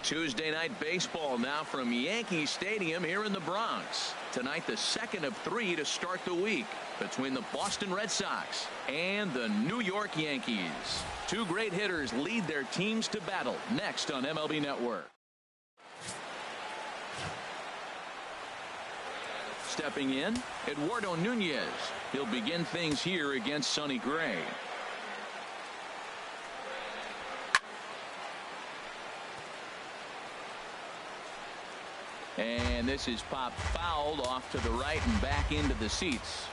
Tuesday night baseball now from Yankee Stadium here in the Bronx. Tonight, the second of 3 to start the week between the Boston Red Sox and the New York Yankees. Two great hitters lead their teams to battle next on MLB Network. Stepping in, Eduardo Nunez. He'll begin things here against Sonny Gray. And this is popped fouled off to the right and back into the seats.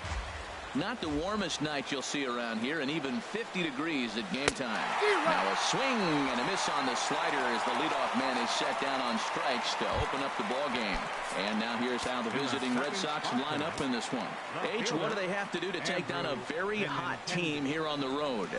Not the warmest night you'll see around here, and even 50 degrees at game time. Now a swing and a miss on the slider as the leadoff man is set down on strikes to open up the ball game. And now here's how the visiting Red Sox line up in this one. H, what do they have to do to take down a very hot team here on the road?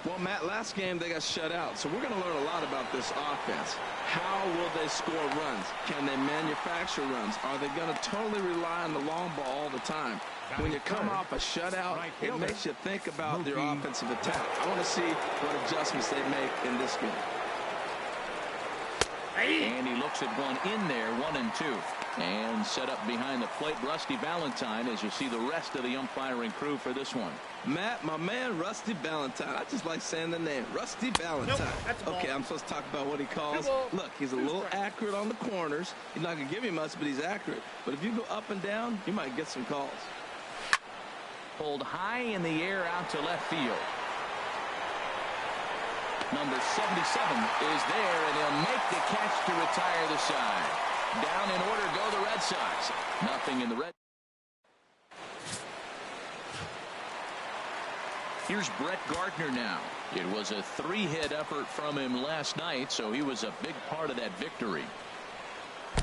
Well, Matt, last game they got shut out, so we're going to learn a lot about this offense. How will they score runs? Can they manufacture runs? Are they going to totally rely on the long ball all the time? When you come off a shutout, it makes you think about their offensive attack. I want to see what adjustments they make in this game. And he looks at one in there, 1-2. And set up behind the plate, Rusty Valentine, as you see the rest of the umpiring crew for this one. Matt, my man, Rusty Valentine. I just like saying the name, Rusty Valentine. Nope, okay, I'm supposed to talk about what he calls. Look, he's a little accurate on the corners. He's not going to give you much, but he's accurate. But if you go up and down, you might get some calls. Pulled high in the air out to left field. Number 77 is there, and he'll make the catch to retire the side. Down in order go the Red Sox. Nothing in the red. Here's Brett Gardner now. It was a 3-hit effort from him last night, so he was a big part of that victory.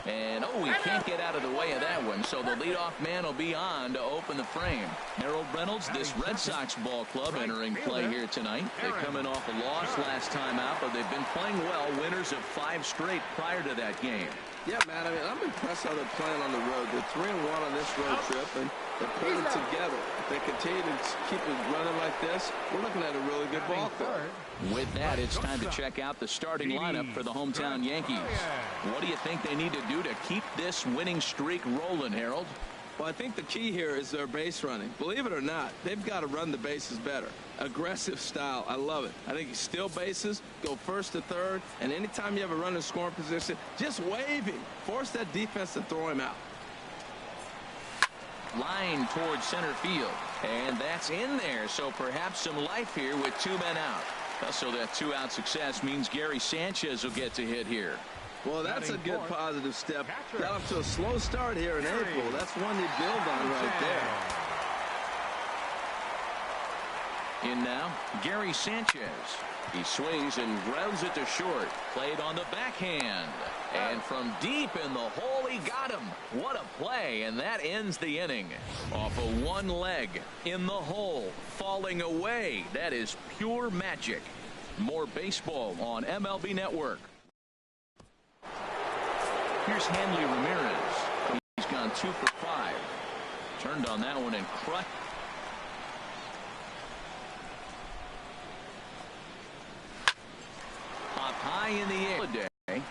And he can't get out of the way of that one, so the leadoff man will be on to open the frame. Harold Reynolds, this Red Sox ball club entering play here tonight. They're coming off a loss last time out, but they've been playing well, winners of 5 straight prior to that game. Yeah, man, I mean, I'm impressed how they're playing on the road. They're 3-1 on this road trip, and they're putting it together. If they continue to keep it running like this, we're looking at a really good ball club. With that, it's time to check out the starting lineup for the hometown Yankees. What do you think they need to do to keep this winning streak rolling, Harold? Well, I think the key here is their base running. Believe it or not, they've got to run the bases better. Aggressive style. I love it. I think you steal bases, go first to third, and anytime you have a runner in scoring position, just wave him. Force that defense to throw him out. Line towards center field, and that's in there, so perhaps some life here with 2 men out. So that 2-out success means Gary Sanchez will get to hit here. Well, that's a good positive step. Got up to a slow start here in April. That's one you build on right there. In now, Gary Sanchez. He swings and grounds it to short. Played on the backhand. And from deep in the hole, he got him. What a play, and that ends the inning. Off of one leg, in the hole, falling away. That is pure magic. More baseball on MLB Network. Here's Hanley Ramirez. He's gone 2 for 5. Turned on that one and crushed. Popped high in the air today.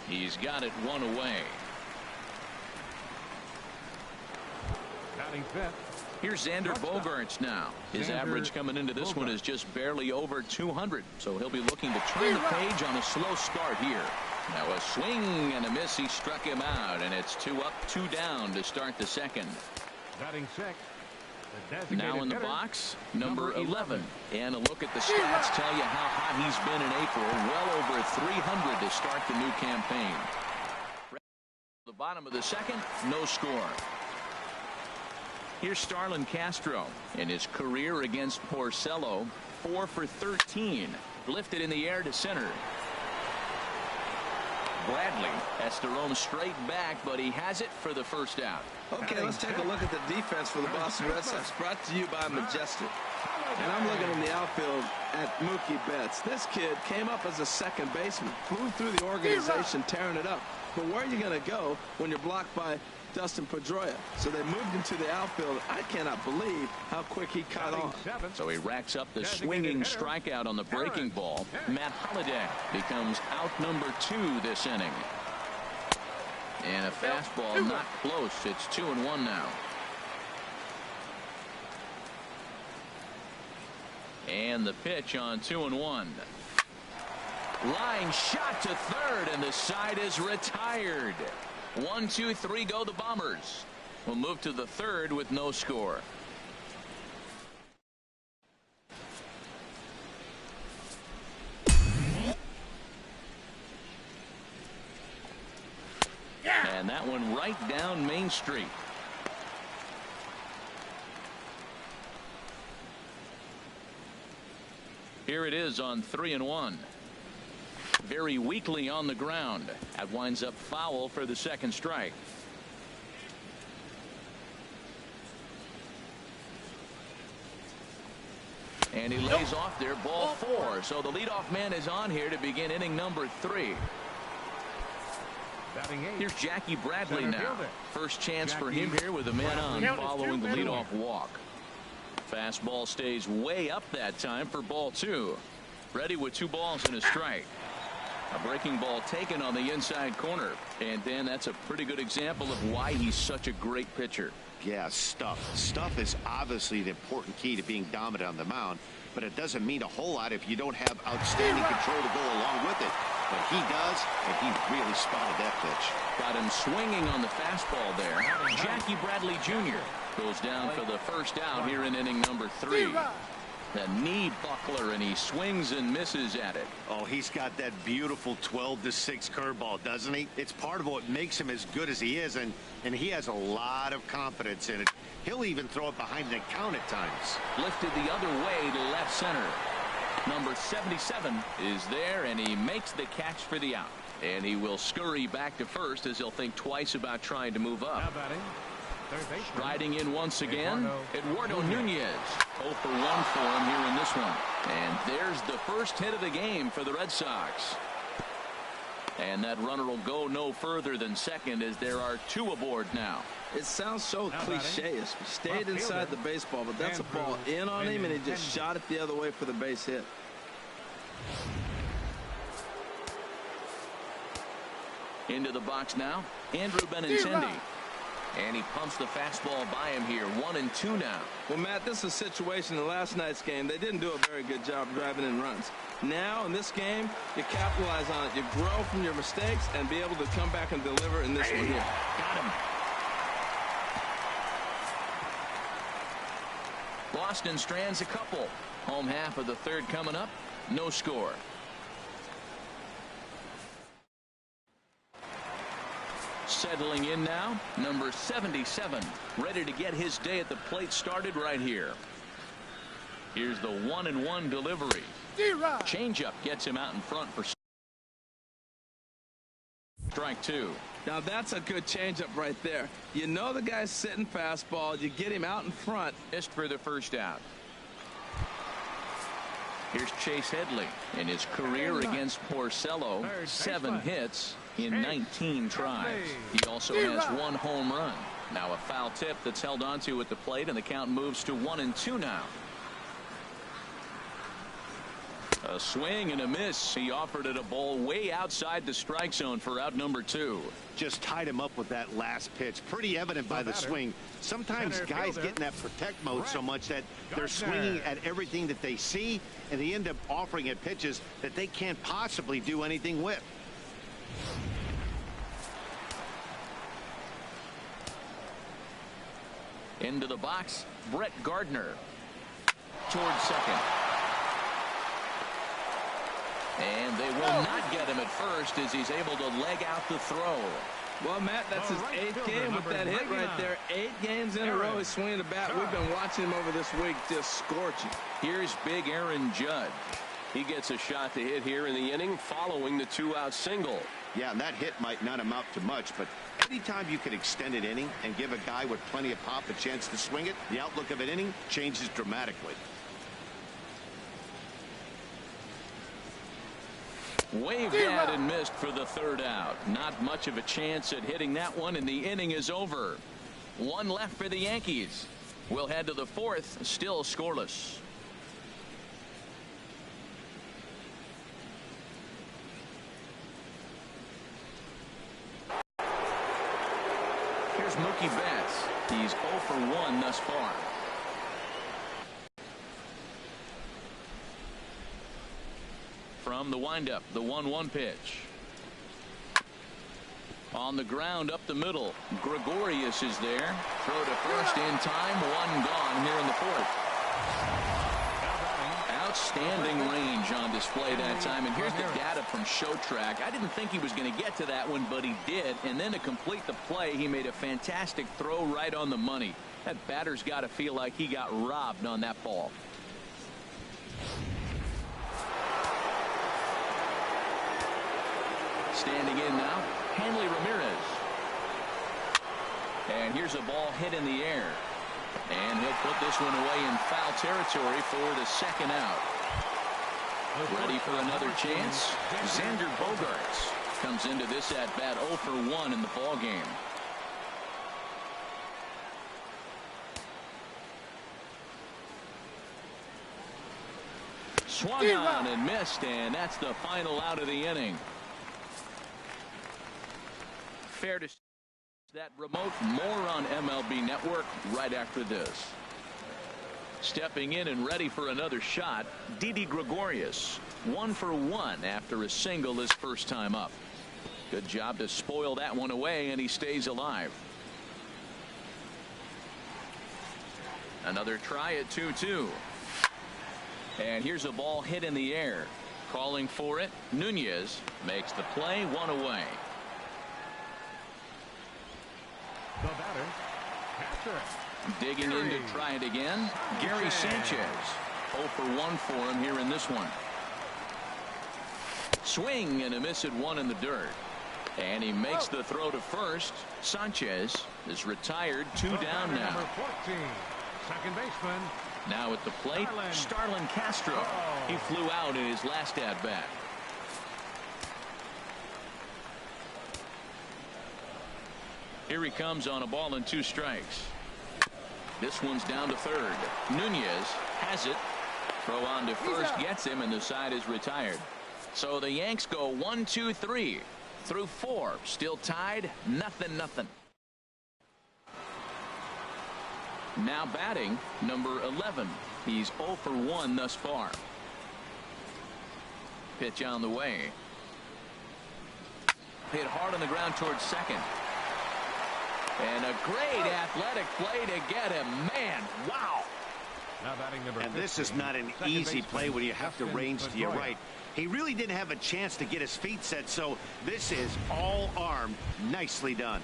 He's got it 1 away. Here's Xander Bogaerts now. His average coming into this one is just barely over 200, so he'll be looking to turn the page on a slow start here. Now a swing and a miss. He struck him out, and it's 2 up, 2 down to start the second. Batting 6. Now in the box, number 11. And a look at the stats tell you how hot he's been in April. Well over 300 to start the new campaign. The bottom of the second, no score. Here's Starlin Castro in his career against Porcello. 4 for 13. Lifted in the air to center. Bradley has to roam straight back, but he has it for the first out. Okay, let's take a look at the defense for the Boston Red Sox, brought to you by Majestic. And I'm looking in the outfield at Mookie Betts. This kid came up as a second baseman, flew through the organization, tearing it up. But where are you going to go when you're blocked by Dustin Pedroia. So they moved him to the outfield. I cannot believe how quick he caught on. So he racks up the swinging strikeout on the breaking ball. Matt Holliday becomes out number 2 this inning. And a fastball not close. It's 2-1 now. And the pitch on 2-1. Line shot to third, and the side is retired. 1, 2, 3 go the Bombers. We'll move to the third with no score. And that one right down Main Street. Here it is on 3-1. Very weakly on the ground. That winds up foul for the second strike. And he lays off there, ball 4. So the leadoff man is on here to begin inning number 3. Here's Jackie Bradley now. First chance for him here with a man on following the leadoff walk. Fastball stays way up that time for ball 2. Ready with 2 balls and a strike. A breaking ball taken on the inside corner. And Dan, that's a pretty good example of why he's such a great pitcher. Yeah, stuff. Stuff is obviously the important key to being dominant on the mound, but it doesn't mean a whole lot if you don't have outstanding control to go along with it. But he does, and he really spotted that pitch. Got him swinging on the fastball there. Jackie Bradley Jr. goes down for the first out here in inning number 3. The knee buckler, and he swings and misses at it. Oh, he's got that beautiful 12-6 curveball, doesn't he? It's part of what makes him as good as he is, and he has a lot of confidence in it. He'll even throw it behind the count at times. Lifted the other way to left center. Number 77 is there, and he makes the catch for the out. And he will scurry back to first as he'll think twice about trying to move up. Riding in once again, Eduardo Nunez. 0 for 1 for him here in this one. And there's the first hit of the game for the Red Sox. And that runner will go no further than second as there are 2 aboard now. It sounds so cliche. He stayed inside the baseball, but that's a ball in on him, and he just shot it the other way for the base hit. Into the box now, Andrew Benintendi. And he pumps the fastball by him here. 1-2 now. Well, Matt, this is a situation in last night's game. They didn't do a very good job driving in runs. Now, in this game, you capitalize on it. You grow from your mistakes and be able to come back and deliver in this one here. Got him. Boston strands a couple. Home half of the third coming up. No score. Settling in now, number 77, ready to get his day at the plate started right here. Here's the 1-1 delivery. Changeup gets him out in front for strike 2. Now that's a good changeup right there. You know the guy's sitting fastball. You get him out in front. Missed for the first out. Here's Chase Headley in his career against Porcello. 7 hits in 19 tries. He also has 1 home run. Now a foul tip that's held onto at the plate, and the count moves to 1-2 now. A swing and a miss. He offered it a ball way outside the strike zone for out number 2. Just tied him up with that last pitch. Pretty evident by the swing. Sometimes guys get in that protect mode so much that they're swinging at everything that they see, and they end up offering at pitches that they can't possibly do anything with. Into the box, Brett Gardner towards second. And they will not get him at first as he's able to leg out the throw. Well, Matt, that's his 8th game with that hit right there. 8 games in a row he's swinging the bat. We've been watching him over this week just scorching. Here's big Aaron Judge. He gets a shot to hit here in the inning following the 2-out single. Yeah, and that hit might not amount to much, but anytime you can extend an inning and give a guy with plenty of pop a chance to swing it, the outlook of an inning changes dramatically. Waved at and missed for the third out. Not much of a chance at hitting that one, and the inning is over. One left for the Yankees. We'll head to the fourth, still scoreless. Here's Mookie Betts. He's 0 for 1 thus far. From the windup, the 1-1 pitch. On the ground up the middle. Gregorius is there. Throw to first in time. One gone here in the fourth. Outstanding range on display that time. And here's the data from ShowTrack. I didn't think he was going to get to that one, but he did. And then to complete the play, he made a fantastic throw right on the money. That batter's got to feel like he got robbed on that ball. Standing in now, Hanley Ramirez. And here's a ball hit in the air. And he'll put this one away in foul territory for the second out. Ready for another chance. Xander Bogaerts comes into this at bat 0 for 1 in the ball game. Swung on and missed, and that's the final out of the inning. Fair to say that remote. More on MLB Network right after this. Stepping in and ready for another shot, Didi Gregorius. 1 for 1 after a single his first time up. Good job to spoil that one away, and he stays alive. Another try at 2-2. And here's a ball hit in the air. Calling for it, Nunez makes the play, one away. The batter, catcher. Digging in to try it again, Gary Sanchez. 0 for 1 for him here in this one. Swing and a miss at one in the dirt. And he makes the throw to first. Sanchez is retired, 2 down now. Number 14, second baseman. Now at the plate, Starlin Castro. He flew out in his last at bat. Here he comes on a ball and 2 strikes. This one's down to third. Nunez has it. Throw on to first gets him, and the side is retired. So the Yanks go 1, 2, 3 through 4. Still tied, 0-0. Now batting, number 11. He's 0 for 1 thus far. Pitch on the way. Hit hard on the ground towards second. And a great athletic play to get him. Man, wow. Now batting number 15, and this is not an easy play when you have to range to your right. He really didn't have a chance to get his feet set, so this is all arm. Nicely done.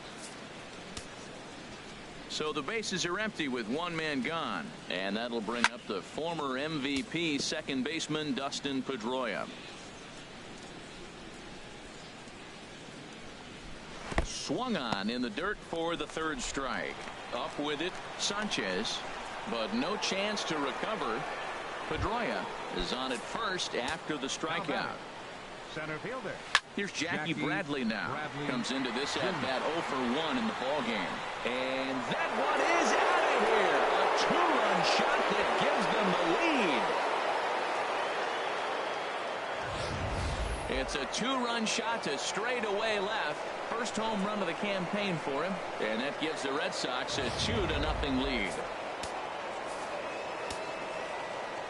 So the bases are empty with 1 man gone, and that'll bring up the former MVP second baseman Dustin Pedroia. Swung on in the dirt for the 3rd strike. Up with it, Sanchez, but no chance to recover. Pedroia is on at first after the strikeout. Center fielder. Here's Jackie Bradley now. Comes into this at bat 0 for 1 in the ball game. And that one is out of here. A 2-run shot that gives them the lead. It's a 2-run shot to straightaway left. First home run of the campaign for him, and that gives the Red Sox a 2-0 lead.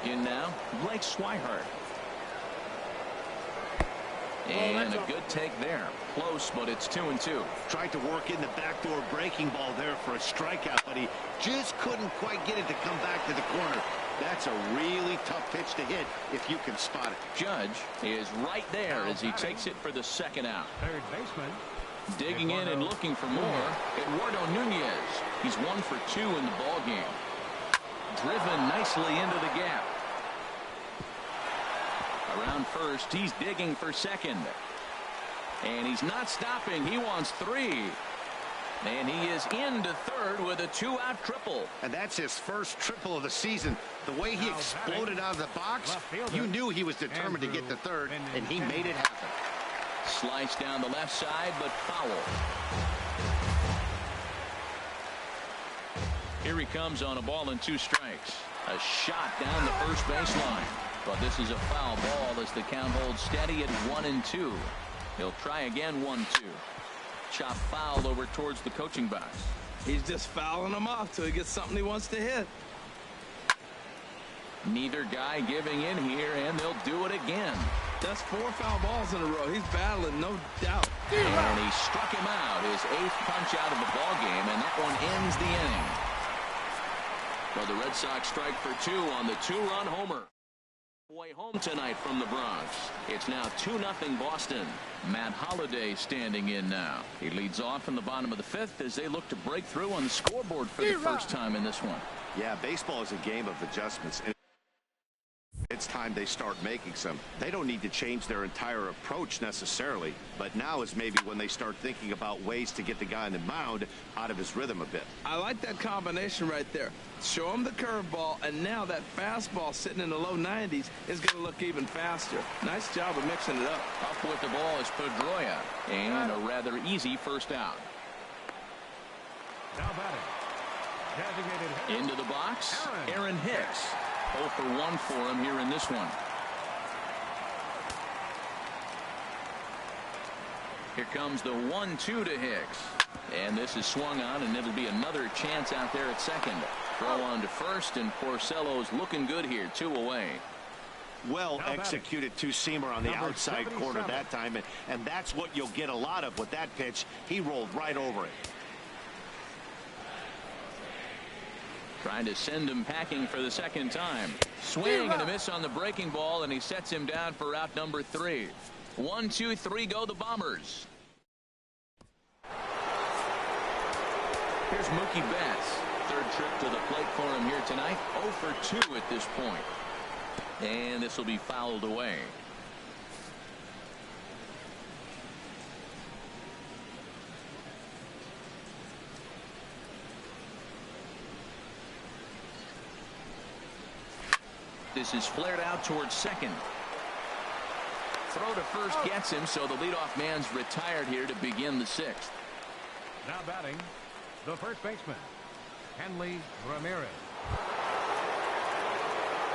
In now, Blake Swihart. And a good take there. Close, but it's 2-2. Tried to work in the backdoor breaking ball there for a strikeout, but he just couldn't quite get it to come back to the corner. That's a really tough pitch to hit if you can spot it. Judge is right there as he takes it for the second out. Third baseman. Digging in and looking for more, Eduardo Nunez. He's 1 for 2 in the ball game. Driven nicely into the gap. Around first, he's digging for second. And he's not stopping. He wants 3. And he is into third. third with a 2-out triple. And that's his first triple of the season. The way he exploded out of the box, you knew he was determined to get to third, and he made it happen. Slice down the left side, but foul. Here he comes on a ball and 2 strikes. A shot down the first baseline. But this is a foul ball as the count holds steady at 1-2. He'll try again 1-2. Chop foul over towards the coaching box. He's just fouling him off till he gets something he wants to hit. Neither guy giving in here, and they'll do it again. That's 4 foul balls in a row. He's battling, no doubt. And he struck him out, his 8th punch out of the ball game, and that one ends the inning. Well, the Red Sox strike for 2 on the 2-run homer. Way home tonight from the Bronx. It's now 2-0 Boston. Matt Holliday standing in now. He leads off in the bottom of the 5th as they look to break through on the scoreboard for the first time in this one. Yeah, baseball is a game of adjustments. It's time they start making some. They don't need to change their entire approach necessarily, but now is maybe when they start thinking about ways to get the guy on the mound out of his rhythm a bit. I like that combination right there. Show him the curveball, and now that fastball sitting in the low 90s is going to look even faster. Nice job of mixing it up. Up with the ball is Pedroia, and a rather easy first out. Now batting. Designated Into the box, Aaron Hicks. 0 for 1 for him here in this one. Here comes the 1-2 to Hicks. And this is swung on, and it'll be another chance out there at second. Throw on to first, and Porcello's looking good here, 2 away. Well executed 2-seamer on the outside corner that time, and that's what you'll get a lot of with that pitch. He rolled right over it. Trying to send him packing for the second time. Swing and a miss on the breaking ball, and he sets him down for out number 3. 1, 2, 3 go the Bombers. Here's Mookie Betts. 3rd trip to the plate for him here tonight. 0 for 2 at this point. And this will be fouled away. This is flared out towards second. Throw to first gets him, so the leadoff man's retired here to begin the 6th. Now batting, the first baseman, Hanley Ramirez.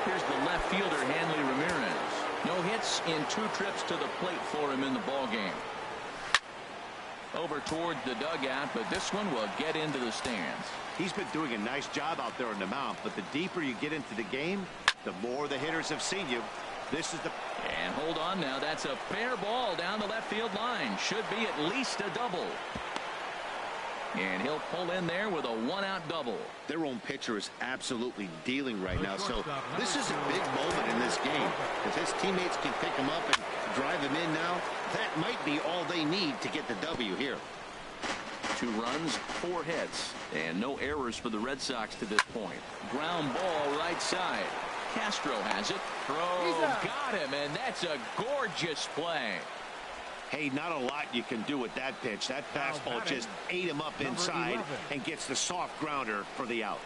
Here's the left fielder, Hanley Ramirez. No hits in 2 trips to the plate for him in the ball game. Over toward the dugout, but this one will get into the stands. He's been doing a nice job out there on the mound, but the deeper you get into the game, the more the hitters have seen you. This is the... And hold on now. That's a fair ball down the left field line. Should be at least a double. And he'll pull in there with a 1-out double. Their own pitcher is absolutely dealing right now, so this is a big moment in this game. If his teammates can pick him up and drive him in now, that might be all they need to get the W here. 2 runs, 4 hits, and no errors for the Red Sox to this point. Ground ball right side. Castro has it. Throw got him, and that's a gorgeous play. Hey, not a lot you can do with that pitch. That fastball just ate him up inside and gets the soft grounder for the out.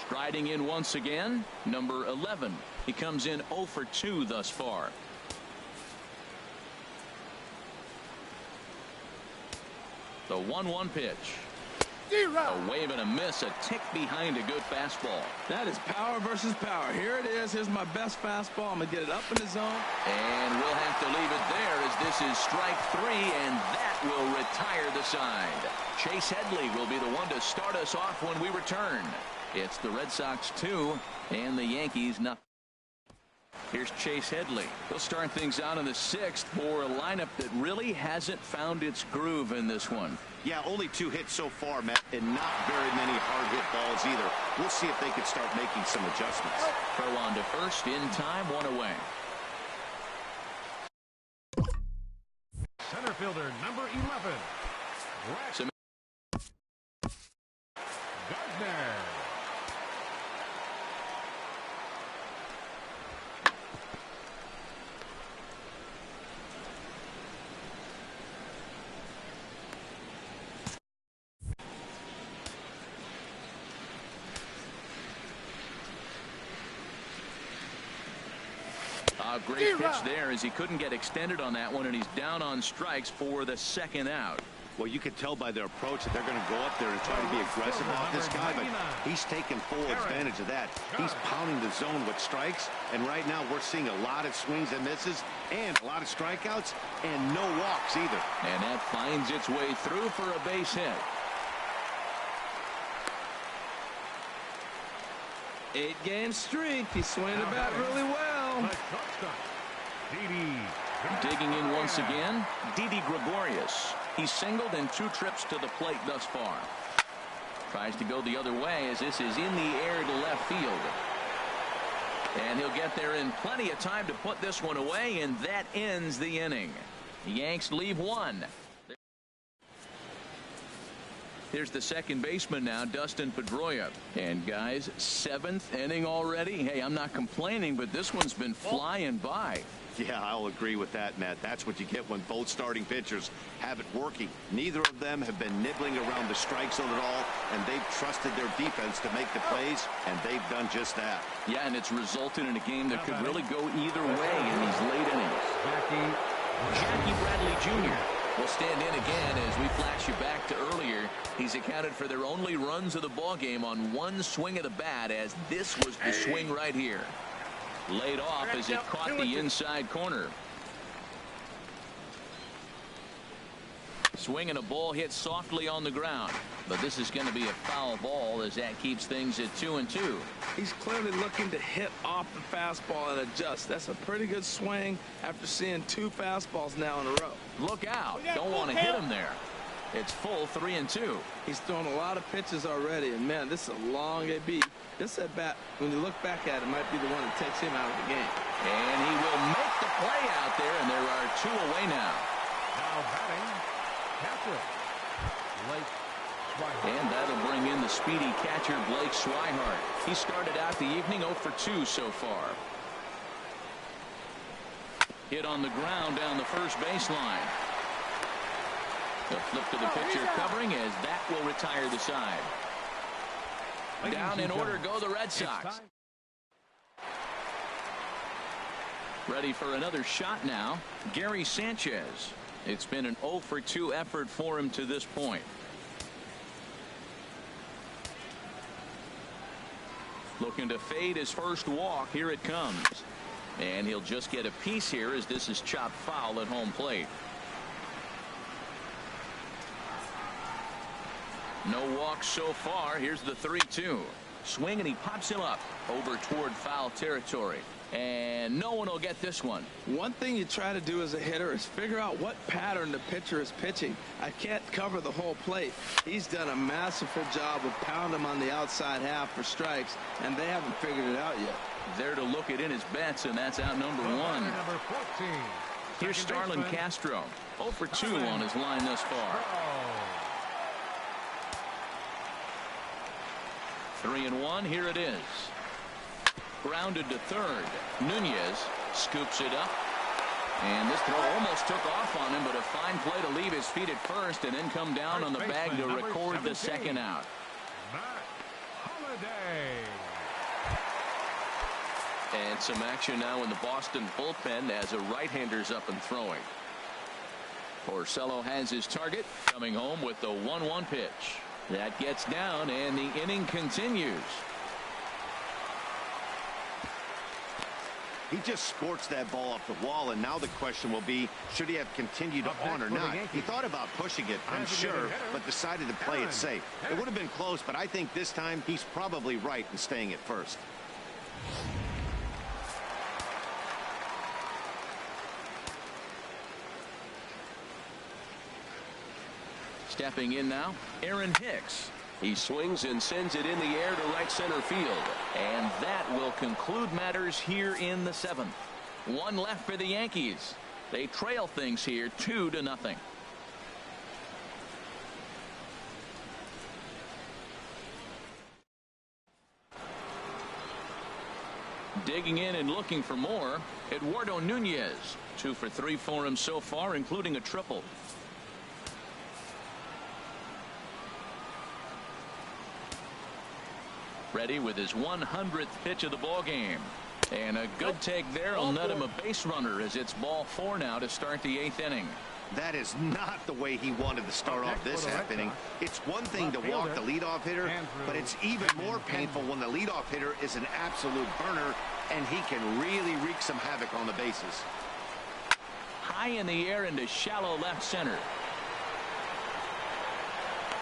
Striding in once again, number 11. He comes in 0 for 2 thus far. The 1-1 pitch. A wave and a miss, a tick behind a good fastball. That is power versus power. Here it is. Here's my best fastball. I'm going to get it up in the zone. And we'll have to leave it there as this is strike 3, and that will retire the side. Chase Headley will be the one to start us off when we return. It's the Red Sox 2 and the Yankees nothing. Here's Chase Headley. He'll start things out in the 6th for a lineup that really hasn't found its groove in this one. Yeah, only 2 hits so far, Matt, and not very many hard hit balls either. We'll see if they can start making some adjustments. Throw on to first in time, 1 away. Center fielder number 11. Gardner. Great pitch there as he couldn't get extended on that one, and he's down on strikes for the second out. Well, you can tell by their approach that they're going to go up there and try to be aggressive off this guy, but he's taking full advantage of that. He's pounding the zone with strikes, and right now we're seeing a lot of swings and misses and a lot of strikeouts and no walks either. And that finds its way through for a base hit. 8-game streak. He's swinging the bat really well. Digging in once again, Didi Gregorius. He's singled in 2 trips to the plate thus far. Tries to go the other way as this is in the air to left field. And he'll get there in plenty of time to put this one away, and that ends the inning. The Yanks leave 1. Here's the second baseman now, Dustin Pedroia. And guys, 7th inning already. Hey, I'm not complaining, but this one's been flying by. Yeah, I'll agree with that, Matt. That's what you get when both starting pitchers have it working. Neither of them have been nibbling around the strike zone at all, and they've trusted their defense to make the plays, and they've done just that. Yeah, and it's resulted in a game that could really go either way in these late innings. Jackie Bradley Jr. will stand in again as we flash you back to earlier. He's accounted for their only runs of the ball game on 1 swing of the bat, as this was the swing right here. Laid off as it caught the inside corner. Swing and a ball hit softly on the ground, but this is going to be a foul ball as that keeps things at 2-2. He's clearly looking to hit off the fastball and adjust. That's a pretty good swing after seeing 2 fastballs now in a row. Look out. Don't want to hit him there. It's full 3-2. He's thrown a lot of pitches already, and man, this is a long AB. This at bat, when you look back at it, might be the one that takes him out of the game. And he will make the play out there, and there are 2 away now. Now batting, catcher, Blake Swihart. And that'll bring in the speedy catcher, Blake Swihart. He started out the evening 0 for 2 so far. Hit on the ground down the first baseline. The flip to the pitcher covering as that will retire the side. Down in order go the Red Sox. Ready for another shot now, Gary Sanchez. It's been an 0 for 2 effort for him to this point. Looking to fade his first walk. Here it comes. And he'll just get a piece here as this is chopped foul at home plate. No walks so far. Here's the 3-2. Swing, and he pops him up over toward foul territory. And no one will get this one. One thing you try to do as a hitter is figure out what pattern the pitcher is pitching. I can't cover the whole plate. He's done a masterful job of pounding him on the outside half for strikes, and they haven't figured it out yet. There to look it in his bets, and that's out number 1. Number 14. Here's Starlin Castro. 0 for 2 on his line thus far. 3-1. Here it is. Grounded to third. Nunez scoops it up. And this throw almost took off on him, but a fine play to leave his feet at first and then come down on the bag to record the second out. And some action now in the Boston bullpen as a right-hander's up and throwing. Porcello has his target, coming home with the 1-1 pitch. That gets down, and the inning continues. He just scorched that ball off the wall, and now the question will be, should he have continued on or not? He thought about pushing it, I'm sure, but decided to play it safe. It would have been close, but I think this time he's probably right in staying at first. Stepping in now, Aaron Hicks. He swings and sends it in the air to right center field. And that will conclude matters here in the 7th. 1 left for the Yankees. They trail things here 2-0. Digging in and looking for more, Eduardo Nunez. 2 for 3 for him so far, including a triple. Ready with his 100th pitch of the ball game. And a good take there will net him a base runner as it's ball 4 now to start the 8th inning. That is not the way he wanted to start off this half inning. It's one thing to walk the leadoff hitter, but it's even more painful when the leadoff hitter is an absolute burner, and he can really wreak some havoc on the bases. High in the air into shallow left center.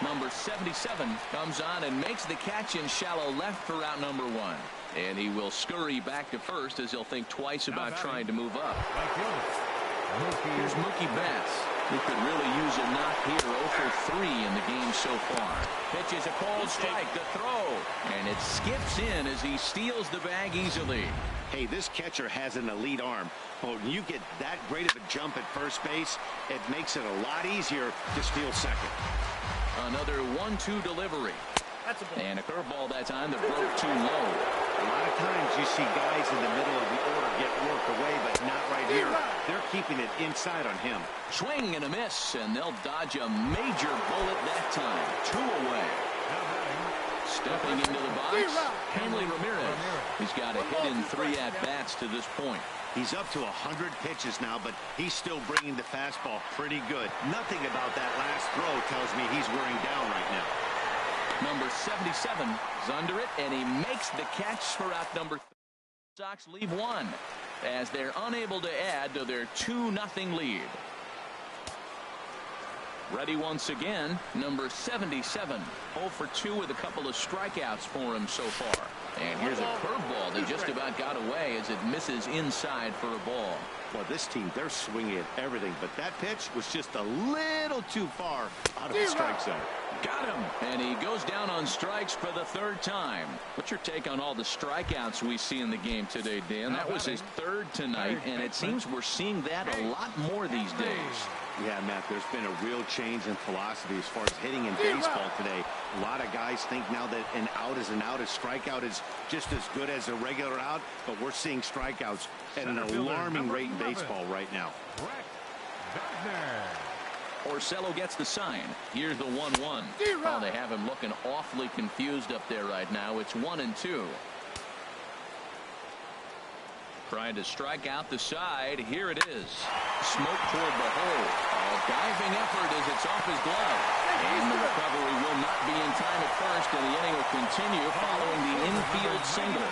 Number 77 comes on and makes the catch in shallow left for out number 1. And he will scurry back to first as he'll think twice about trying to move up. Here's Mookie Betts, who could really use a knock here. 0 for 3 in the game so far. Pitches a cold strike, the throw, and it skips in as he steals the bag easily. Hey, this catcher has an elite arm. But when you get that great of a jump at first base, it makes it a lot easier to steal second. Another 1-2 delivery. And a curveball that time that broke too low. A lot of times you see guys in the middle of the order get worked away, but not right here. They're keeping it inside on him. Swing and a miss, and they'll dodge a major bullet that time. 2 away. Stepping into the box, Hanley Ramirez. He's got a hit in 3 at-bats to this point. He's up to 100 pitches now, but he's still bringing the fastball pretty good. Nothing about that last throw tells me he's wearing down right now. Number 77 is under it, and he makes the catch for out number 3. Sox leave 1 as they're unable to add to their 2-0 lead. Ready once again, number 77. 0 for 2 with a couple of strikeouts for him so far. And here's a curveball that just about got away as it misses inside for a ball. Well, this team, they're swinging at everything, but that pitch was just a little too far out of the strike zone. Got him, and he goes down on strikes for the 3rd time. What's your take on all the strikeouts we see in the game today, Dan? That was his 3rd tonight, and it seems we're seeing that a lot more these days. Yeah, Matt, there's been a real change in philosophy as far as hitting in baseball today. A lot of guys think now that an out is an out. A strikeout is just as good as a regular out, but we're seeing strikeouts at an alarming rate in baseball right now. Orsello gets the sign. Here's the 1-1. Oh, they have him looking awfully confused up there right now. It's 1-2. Trying to strike out the side. Here it is. Smoke toward the hole. A diving effort as it's off his glove. And the recovery will not be in time at first, and the inning will continue following the infield single.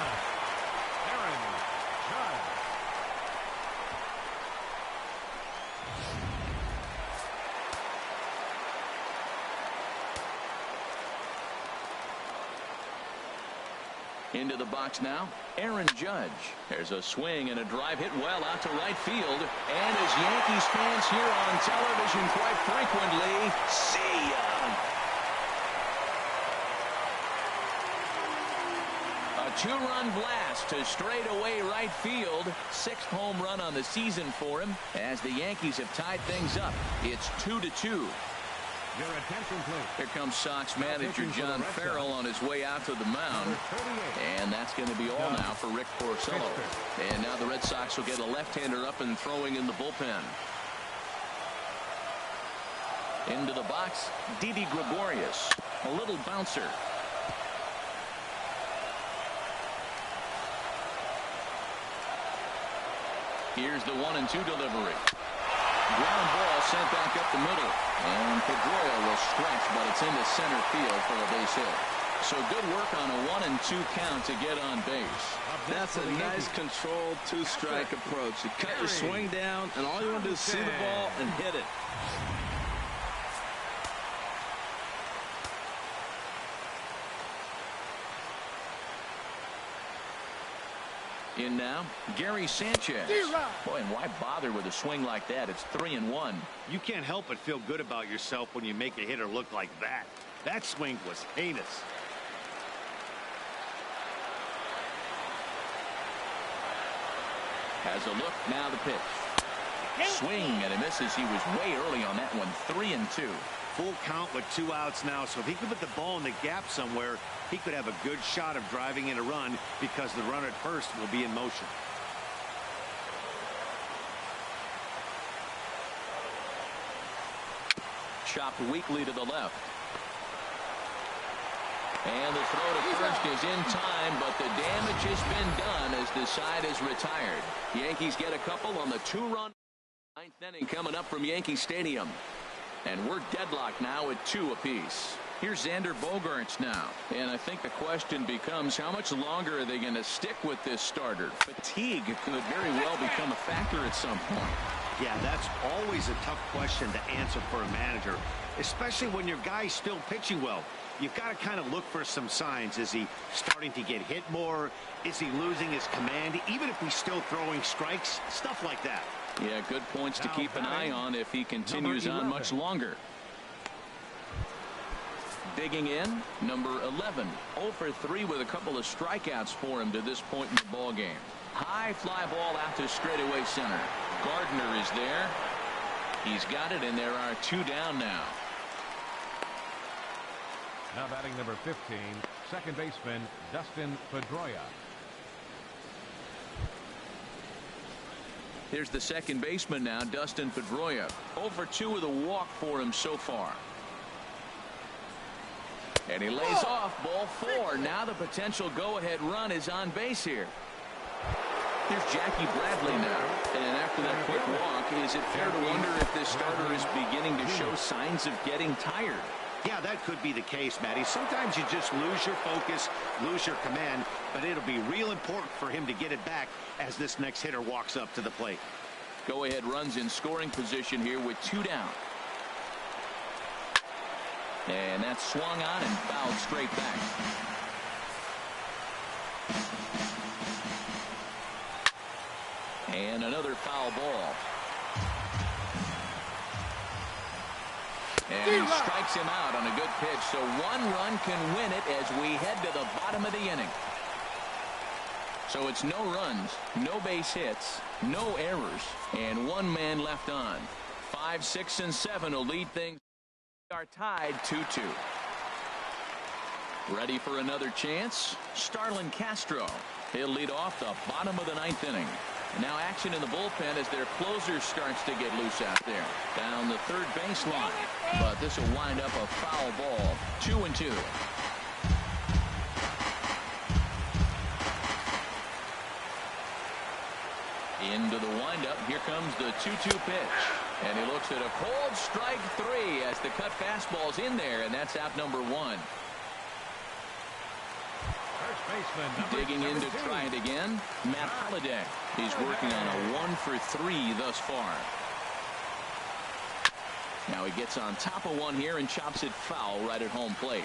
Into the box now, Aaron Judge. There's a swing and a drive hit well out to right field. And as Yankees fans here on television quite frequently, see ya! A 2-run blast to straightaway right field. 6th home run on the season for him as the Yankees have tied things up. It's 2-2. Your attention, please. Here comes Sox manager John Farrell on his way out to the mound. And that's going to be all now for Rick Porcello. And now the Red Sox will get a left-hander up and throwing in the bullpen. Into the box, Didi Gregorius. A little bouncer. Here's the 1-2 delivery. Ground ball sent back up the middle. And Pedroia will stretch, but it's into center field for a base hit. So good work on a 1-2 count to get on base. That's a nice controlled 2-strike approach. You cut your swing down, and all you want to do is see the ball and hit it. In now, Gary Sanchez. Boy, and why bother with a swing like that? It's 3-1. You can't help but feel good about yourself when you make a hitter look like that. That swing was heinous. Has a look, now the pitch. Swing, and it misses. He was way early on that one. 3-2. Full count with 2 outs now, so if he could put the ball in the gap somewhere, he could have a good shot of driving in a run because the runner at first will be in motion. Chopped weakly to the left. And the throw to first is in time, but the damage has been done as the side is retired. Yankees get a couple on the 2-run. Ninth inning coming up from Yankee Stadium. And we're deadlocked now at 2 apiece. Here's Xander Bogaerts now. And I think the question becomes, how much longer are they going to stick with this starter? Fatigue could very well become a factor at some point. Yeah, that's always a tough question to answer for a manager, especially when your guy's still pitching well. You've got to kind of look for some signs. Is he starting to get hit more? Is he losing his command, even if he's still throwing strikes? Stuff like that. Yeah, good points to keep an eye on if he continues on much longer. Digging in, number 11. 0 for 3 with a couple of strikeouts for him to this point in the ball game. High fly ball out to straightaway center. Gardner is there. He's got it, and there are 2 down now. Now batting number 15, second baseman Dustin Pedroia. Here's the second baseman now, Dustin Pedroia. 0 for 2 with a walk for him so far. And he lays off ball 4. Now the potential go-ahead run is on base here. Here's Jackie Bradley now. And after that quick walk, is it fair to wonder if this starter is beginning to show signs of getting tired? Yeah, that could be the case, Matty. Sometimes you just lose your focus, lose your command, but it'll be real important for him to get it back as this next hitter walks up to the plate. Go-ahead runs in scoring position here with 2 down. And that's swung on and fouled straight back. And another foul ball. And he strikes him out on a good pitch, so 1 run can win it as we head to the bottom of the inning. So it's no runs, no base hits, no errors, and 1 man left on. 5, 6, and 7 will lead things. We are tied 2-2. Ready for another chance? Starlin Castro. He'll lead off the bottom of the 9th inning. Now action in the bullpen as their closer starts to get loose out there. Down the third baseline. But this will wind up a foul ball. 2-2. Into the windup. Here comes the 2-2 pitch. And he looks at a cold strike 3 as the cut fastball's in there, and that's out number 1. Digging in to try it again, Matt Holliday. He's working on a 1 for 3 thus far. Now he gets on top of one here and chops it foul right at home plate.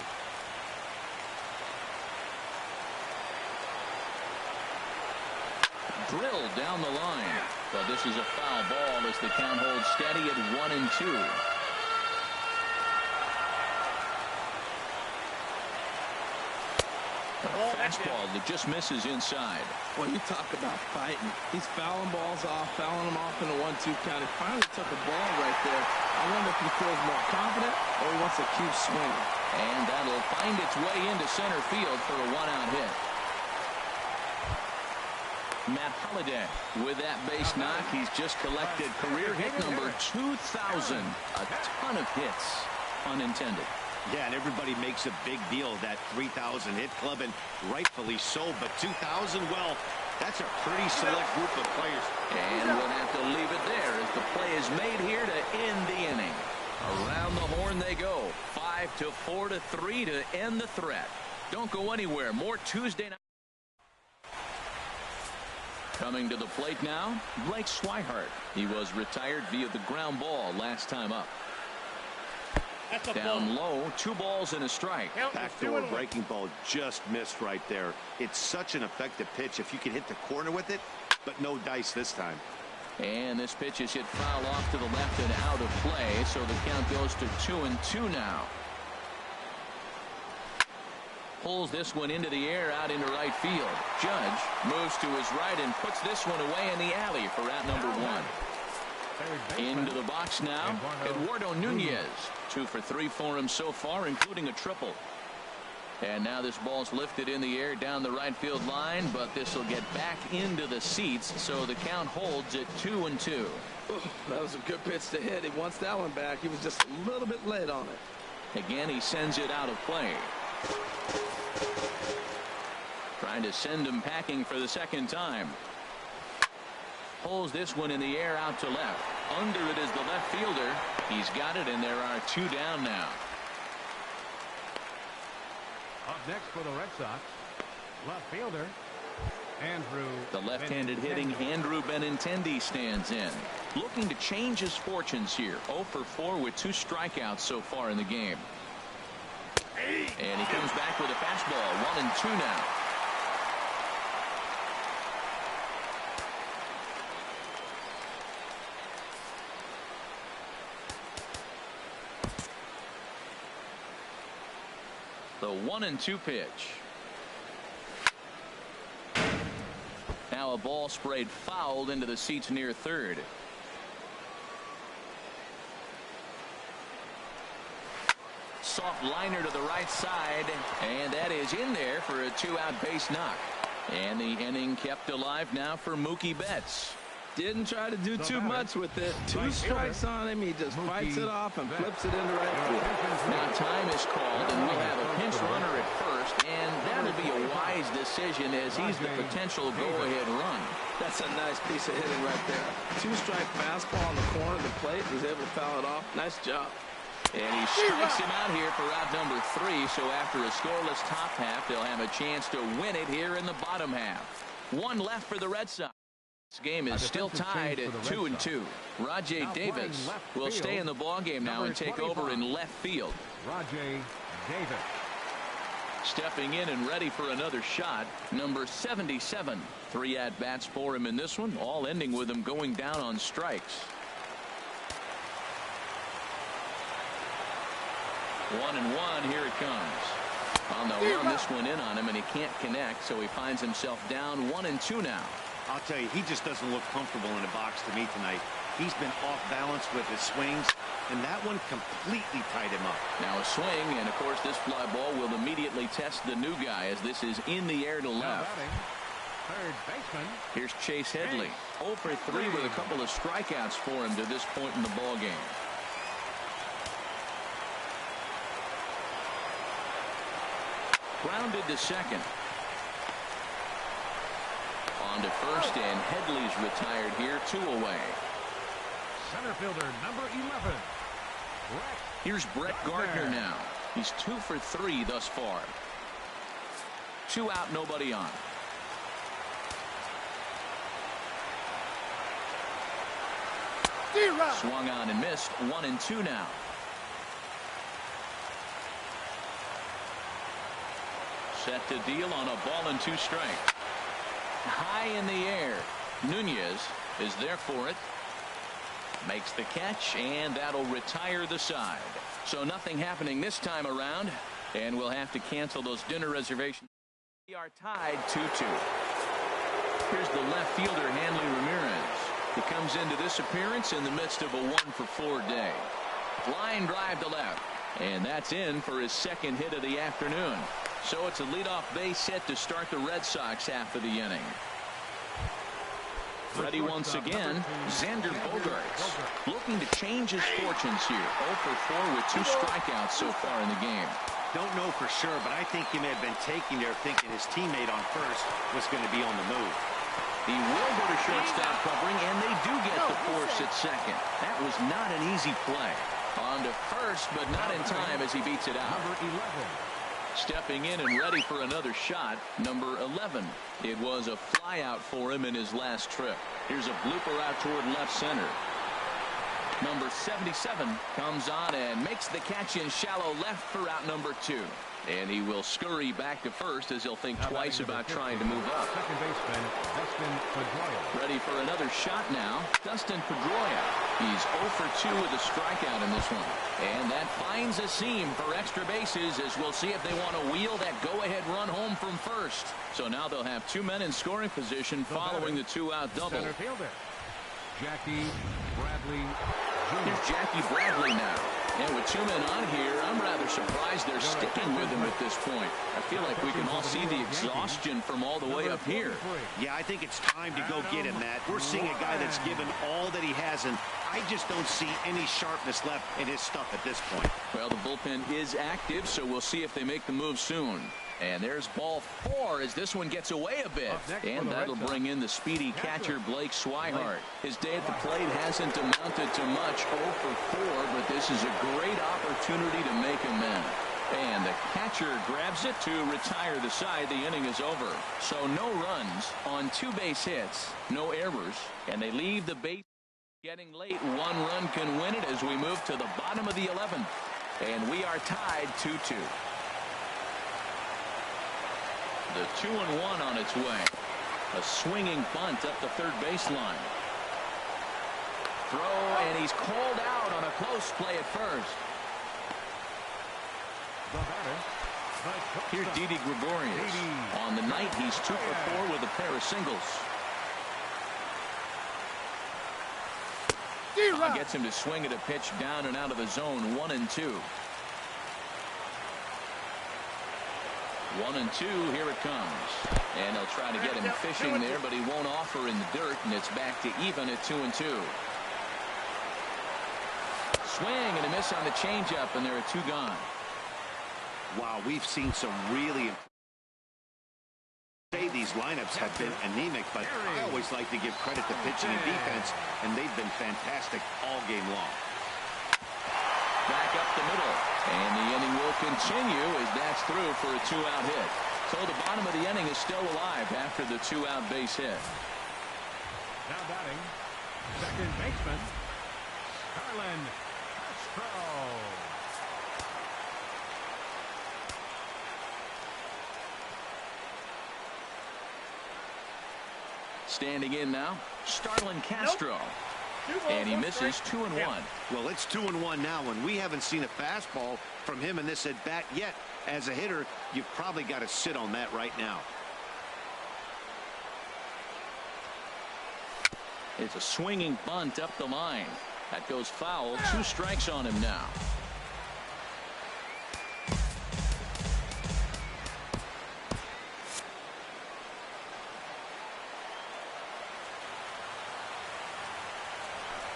Drilled down the line, but this is a foul ball as the count holds steady at 1-2. Fastball that just misses inside. Well, you talk about fighting. He's fouling balls off, fouling them off in a 1-2 count. He finally took a ball right there. I wonder if he feels more confident or he wants to keep swinging. And that'll find its way into center field for a 1-out hit. Matt Holliday with that base knock. He's just collected career hit number 2,000. A ton of hits, unintended. Yeah, and everybody makes a big deal of that 3,000 hit club, and rightfully so. But 2,000, well, that's a pretty select group of players. And we'll have to leave it there as the play is made here to end the inning. Around the horn they go. 5-4-3 to end the threat. Don't go anywhere. More Tuesday night. Coming to the plate now, Blake Swihart. He was retired via the ground ball last time up. Down low, 2 balls and a strike. Backdoor breaking ball just missed right there. It's such an effective pitch if you can hit the corner with it, but no dice this time. And this pitch is hit foul off to the left and out of play, so the count goes to 2-2 now. Pulls this one into the air out into right field. Judge moves to his right and puts this one away in the alley for out number 1. Into the box now, Eduardo Nunez. 2 for 3 for him so far, including a triple. And now this ball's lifted in the air down the right field line, but this will get back into the seats, so the count holds at 2-2. That was a good pitch to hit. He wants that one back. He was just a little bit late on it. Again, he sends it out of play. Trying to send him packing for the second time. Pulls this one in the air out to left. Under it is the left fielder. He's got it, and there are 2 down now. Up next for the Red Sox, left fielder Andrew. The left-handed hitting Andrew Benintendi stands in, looking to change his fortunes here. 0 for 4 with 2 strikeouts so far in the game. And he comes back with a fastball. 1-2 now. The 1-2 pitch. Now a ball sprayed fouled into the seats near third. Soft liner to the right side, and that is in there for a 2-out base knock. And the inning kept alive now for Mookie Betts. Didn't try to do too much with it. 2 strikes on him. He just fights it off and flips it into right field. Now time is called, and we'll have a pinch runner at first, and that'll be a wise decision as he's the potential go-ahead run. That's a nice piece of hitting right there. 2-strike fastball on the corner of the plate. He's able to foul it off. Nice job. And he strikes him out here for out number 3. So after a scoreless top half, they'll have a chance to win it here in the bottom half. 1 left for the Red Sox. This game is still tied at 2-2. Rajay Davis will stay in the ballgame now and take over in left field. Rajay Davis. Stepping in and ready for another shot, number 77. 3 at-bats for him in this one, all ending with him going down on strikes. 1-1, here it comes. On the run, this one in on him, and he can't connect, so he finds himself down 1-2 now. I'll tell you, he just doesn't look comfortable in the box to me tonight. He's been off balance with his swings, and that one completely tied him up. Now a swing, and of course this fly ball will immediately test the new guy as this is in the air to left. Third baseman. Here's Chase Headley. 0 for 3 with a couple of strikeouts for him to this point in the ball game. Grounded to second. On to first, and Headley's retired here, 2 away. Center fielder number 11. Here's Brett Gardner now. He's 2 for 3 thus far. 2 out, nobody on. Swung on and missed. 1-2 now. Set to deal on a ball and 2 strikes. High in the air. Nunez is there for it. Makes the catch, and that'll retire the side. So nothing happening this time around, and we'll have to cancel those dinner reservations. We are tied 2-2. Here's the left fielder, Hanley Ramirez. He comes into this appearance in the midst of a 1 for 4 day. Line drive to left, and that's in for his second hit of the afternoon. So it's a leadoff base hit to start the Red Sox half of the inning. Ready once again, Xander Bogaerts, looking to change his fortunes here. 0 for 4 with 2 strikeouts so far in the game. Don't know for sure, but I think he may have been taking there thinking his teammate on first was going to be on the move. He will go to shortstop covering, and they do get the force at second. That was not an easy play. On to first, but not in time as he beats it out. Number 11. Stepping in and ready for another shot, number 11. It was a fly out for him in his last trip. Here's a blooper out toward left center. Number 77 comes on and makes the catch in shallow left for out number 2. And he will scurry back to first as he'll think twice about trying to move up. Second baseman Dustin Pedroia. Ready for another shot now. Dustin Pedroia. He's 0 for 2 with a strikeout in this one. And that finds a seam for extra bases as we'll see if they want to wheel that go-ahead run home from first. So now they'll have 2 men in scoring position following the 2-out double. Center fielder Jackie Bradley Jr. Here's Jackie Bradley now. And with 2 men on here, I'm rather surprised they're sticking with him at this point. I feel like we can all see the exhaustion from all the way up here. Yeah, I think it's time to go get him, Matt. We're seeing a guy that's given all that he has, and I just don't see any sharpness left in his stuff at this point. Well, the bullpen is active, so we'll see if they make the move soon. And there's ball 4 as this one gets away a bit. And that'll bring in the speedy catcher, Blake Swihart. His day at the plate hasn't amounted to much, 0 for 4, but this is a great opportunity to make amends. And the catcher grabs it to retire the side. The inning is over. So no runs on 2 base hits, no errors, and they leave the base getting late. 1 run can win it as we move to the bottom of the 11th. And we are tied 2-2. The 2-1 on its way. A swinging bunt up the third baseline. Throw, and he's called out on a close play at first. Here's Didi Gregorius. On the night, he's 2 for 4 with a pair of singles. Gets him to swing at a pitch down and out of the zone. 1-2. 1-2, here it comes. And they'll try to get him fishing there, but he won't offer in the dirt, and it's back to even at 2-2. Swing and a miss on the changeup, and there are 2 gone. Wow, we've seen some really... These lineups have been anemic, but I always like to give credit to pitching and defense, and they've been fantastic all game long. Back up the middle, and the inning will continue as that's through for a 2-out hit. So the bottom of the inning is still alive after the 2-out base hit. Now batting, second baseman, Carlin Castro. Standing in now, Starlin Castro. And he misses 2-1. Well, it's 2-1 now, and we haven't seen a fastball from him in this at bat yet. As a hitter, you've probably got to sit on that right now. It's a swinging bunt up the line. That goes foul. 2 strikes on him now.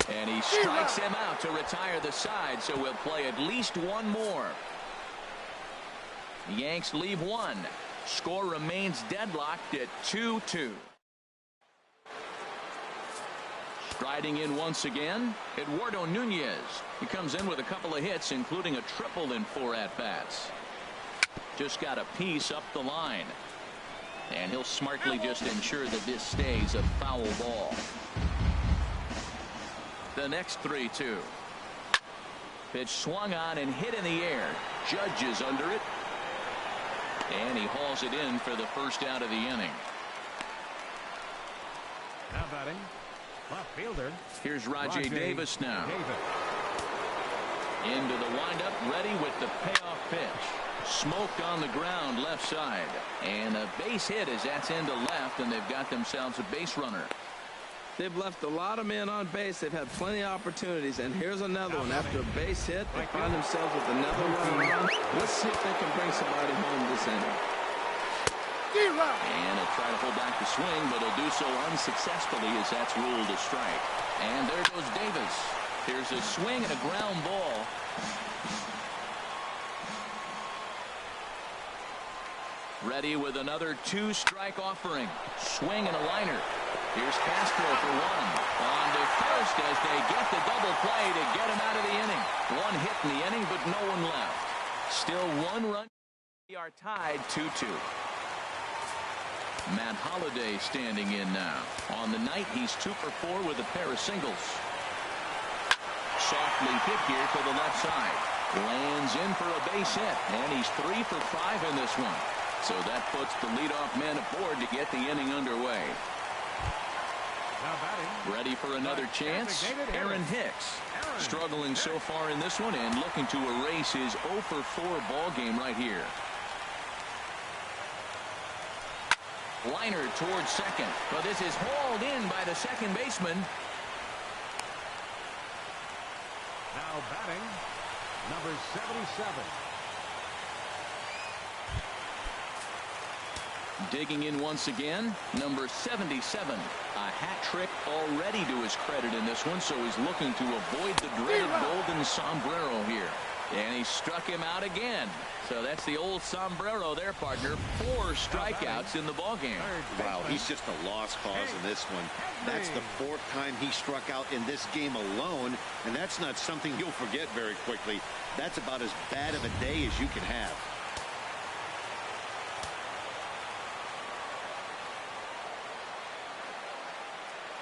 And he strikes him out to retire the side, so we'll play at least 1 more. The Yanks leave 1. Score remains deadlocked at 2-2. Striding in once again, Eduardo Nunez. He comes in with a couple of hits, including a triple in 4 at-bats. Just got a piece up the line. And he'll smartly just ensure that this stays a foul ball. The next 3-2. Pitch swung on and hit in the air. Judge is under it. And he hauls it in for the first out of the inning. Now batting, left fielder. Here's Rajay Davis now. Into the windup, ready with the payoff pitch. Smoked on the ground left side. And a base hit as that's into left, and they've got themselves a base runner. They've left a lot of men on base. They've had plenty of opportunities, and here's another one. After a base hit, they find themselves with another run. Let's see if they can bring somebody home this inning. And he'll try to hold back the swing, but he'll do so unsuccessfully as that's ruled a strike. And there goes Davis. Here's a swing and a ground ball. Ready with another 2-strike offering. Swing and a liner. Here's Castro for 1. On to first as they get the double play to get him out of the inning. 1 hit in the inning, but no one left. Still 1 run. We are tied 2-2. Matt Holliday standing in now. On the night, he's 2 for 4 with a pair of singles. Softly hit here to the left side. Lands in for a base hit, and he's 3 for 5 in this one. So that puts the leadoff man aboard to get the inning underway. Ready for another chance? Aaron Hicks. Struggling so far in this one and looking to erase his 0 for 4 ball game right here. Liner towards second, but this is hauled in by the second baseman. Now batting, number 77. Digging in once again, number 77. A hat trick already to his credit in this one, so he's looking to avoid the dreaded golden sombrero here. And he struck him out again. So that's the old sombrero there, partner. 4 strikeouts in the ballgame. Wow, he's just a lost cause in this one. That's the 4th time he struck out in this game alone, and that's not something you'll forget very quickly. That's about as bad of a day as you can have.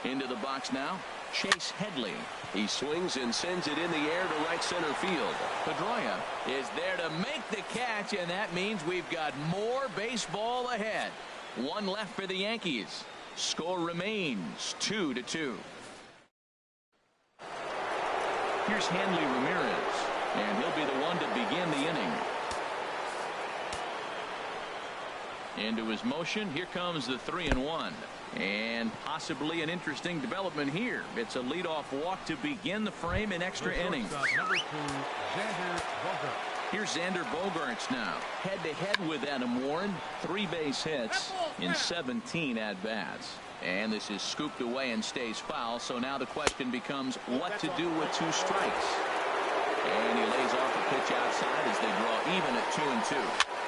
Into the box now, Chase Headley. He swings and sends it in the air to right center field. Pedroia is there to make the catch, and that means we've got more baseball ahead. 1 left for the Yankees. Score remains 2-2. Here's Hanley Ramirez, and he'll be the one to begin the inning. Into his motion, here comes the 3-1. And possibly an interesting development here. It's a leadoff walk to begin the frame in extra innings. Number 2, Xander Bogaerts. Here's Xander Bogaerts now. Head-to-head with Adam Warren. 3 base hits in 17 at-bats. And this is scooped away and stays foul. So now the question becomes what to do with 2 strikes. And he lays off a pitch outside as they draw even at 2-2.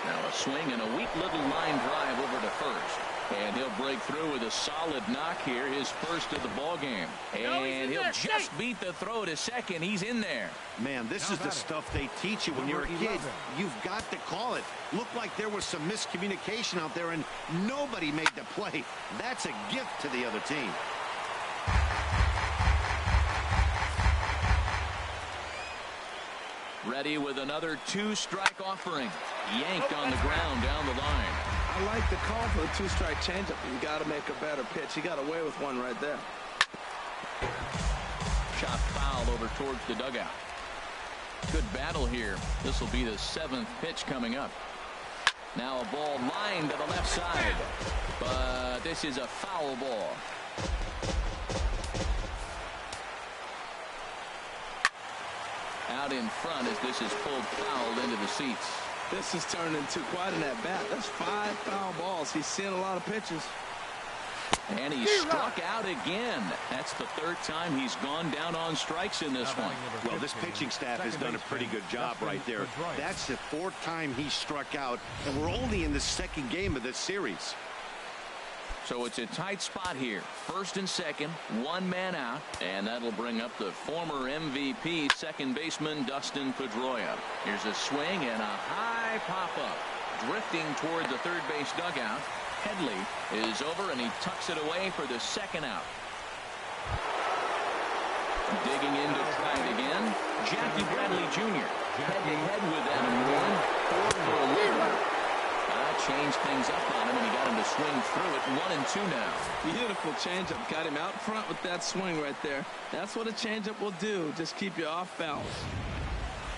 Now a swing and a weak little line drive over to first. And he'll break through with a solid knock here, his first of the ball game. And he'll just beat the throw to second. He's in there. Man, this is the stuff they teach you when you're a kid. You've got to call it. Looked like there was some miscommunication out there, and nobody made the play. That's a gift to the other team. Ready with another 2-strike offering. Yanked on the ground down the line. I like the call for the 2-strike changeup. You got to make a better pitch. He got away with one right there. Shot foul over towards the dugout. Good battle here. This will be the 7th pitch coming up. Now a ball lined to the left side, but this is a foul ball. Out in front as this is pulled foul into the seats. This has turned into quite an at-bat. That's 5 foul balls. He's seen a lot of pitches. And he struck out again. That's the 3rd time he's gone down on strikes in this one. Well, this pitching staff has done a pretty good job right there. That's the 4th time he struck out, and we're only in the 2nd game of this series. So it's a tight spot here. 1st and 2nd, 1 man out, and that'll bring up the former MVP second baseman Dustin Pedroia. Here's a swing and a high pop-up. Drifting toward the 3rd base dugout. Headley is over, and he tucks it away for the 2nd out. Digging in to try it again. Jackie Bradley Jr. Head-to-head with Adam Warren. 4 for a winner. Changed things up on him, and he got him to swing through it. 1-2 now. Beautiful changeup. Got him out front with that swing right there. That's what a changeup will do. Just keep you off balance.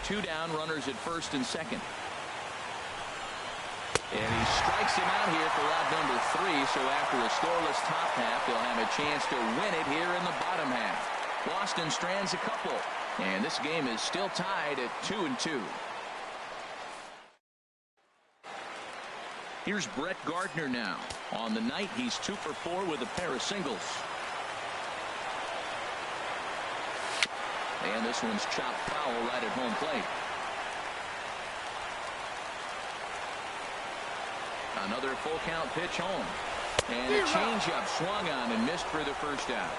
2 down, runners at 1st and 2nd. And he strikes him out here for out number 3. So after a scoreless top half, they'll have a chance to win it here in the bottom half. Boston strands a couple, and this game is still tied at 2-2. Here's Brett Gardner now. On the night, he's 2 for 4 with a pair of singles. And this one's chopped foul right at home plate. Another full count pitch home. And a changeup swung on and missed for the 1st out.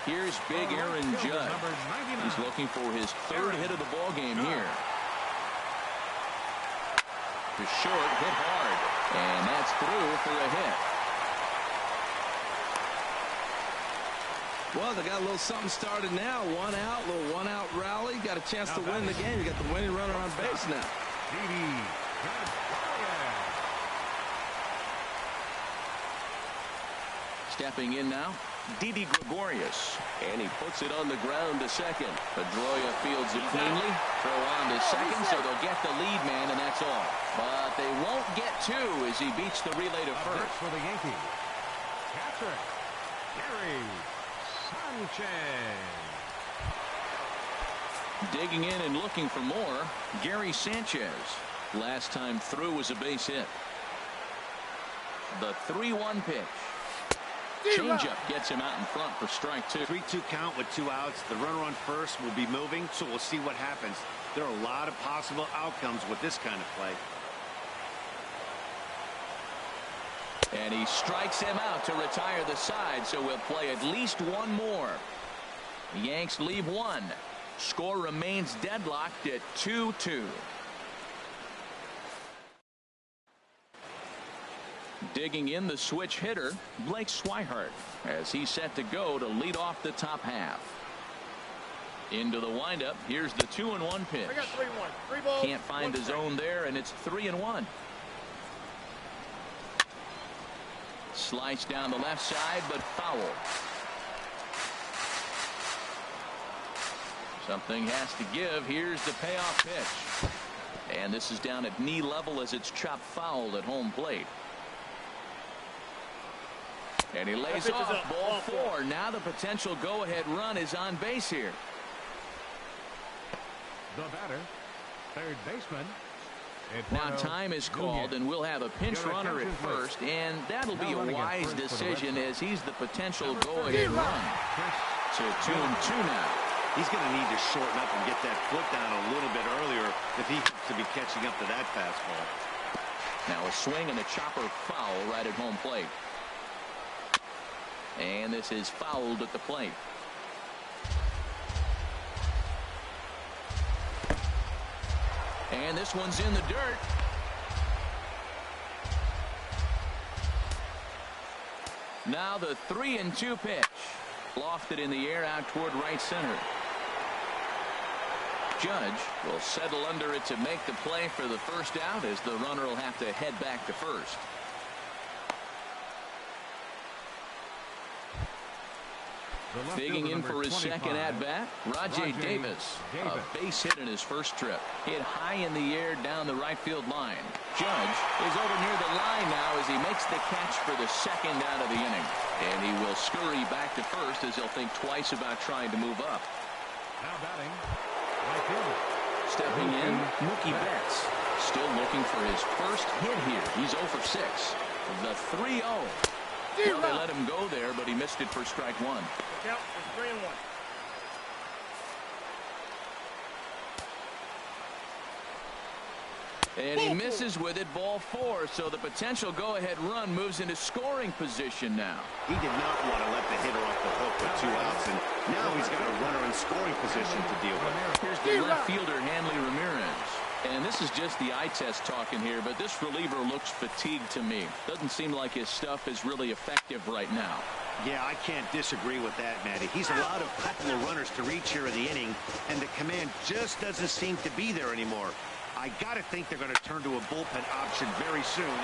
Here's big Aaron Judge. He's looking for his 3rd hit of the ball game here. To short, hit hard, and that's through for a hit. Well, they got a little something started now. 1 out, little 1-out rally. Got a chance to win the game. You got the winning runner on base now. Stepping in now, Didi Gregorius, and he puts it on the ground to second. Pedroia fields it cleanly. Throw on to second, so they'll get the lead man, and that's all. But they won't get 2 as he beats the relay to first. For the Yankees, catcher, Gary Sanchez. Digging in and looking for more, Gary Sanchez. Last time through was a base hit. The 3-1 pitch. Changeup gets him out in front for strike two. 3-2 count with 2 outs. The runner on first will be moving, so we'll see what happens. There are a lot of possible outcomes with this kind of play. And he strikes him out to retire the side, so we'll play at least one more. The Yanks leave one. Score remains deadlocked at 2-2. Digging in the switch hitter, Blake Swihart, as he's set to go to lead off the top half. Into the windup. Here's the 2-1 pitch. Can't find the zone there, and it's 3-1. Slice down the left side, but foul. Something has to give. Here's the payoff pitch. And this is down at knee level as it's chopped foul at home plate. And he lays off. Ball 4. Now the potential go-ahead run is on base here. The batter, third baseman. Now time is called, and we'll have a pinch runner at first, and that'll be a wise decision as he's the potential go-ahead run. So 2-2 now. He's going to need to shorten up and get that foot down a little bit earlier if he hopes to be catching up to that fastball. Now a swing and a chopper foul right at home plate. And this is fouled at the plate. And this one's in the dirt. Now the 3-2 pitch. Lofted in the air out toward right center. Judge will settle under it to make the play for the first out as the runner will have to head back to first. Digging in for his second at-bat, Rajay Davis. A base hit in his first trip. Hit high in the air down the right field line. Judge is over near the line now as he makes the catch for the second out of the inning. And he will scurry back to first as he'll think twice about trying to move up. Now batting, right field. Stepping in, Mookie Betts. Still looking for his first hit here. He's 0 for 6. The 3-0. Well, they let him go there, but he missed it for strike one. Count is 3-1. And he misses with it, ball 4. So the potential go-ahead run moves into scoring position now. He did not want to let the hitter off the hook with 2 outs, and now he's got a runner in scoring position to deal with. Here's the left fielder, Hanley Ramirez. And this is just the eye test talking here, but this reliever looks fatigued to me. Doesn't seem like his stuff is really effective right now. Yeah, I can't disagree with that, Matty. He's allowed a couple of runners to reach here in the inning, and the command just doesn't seem to be there anymore. I got to think they're going to turn to a bullpen option very soon.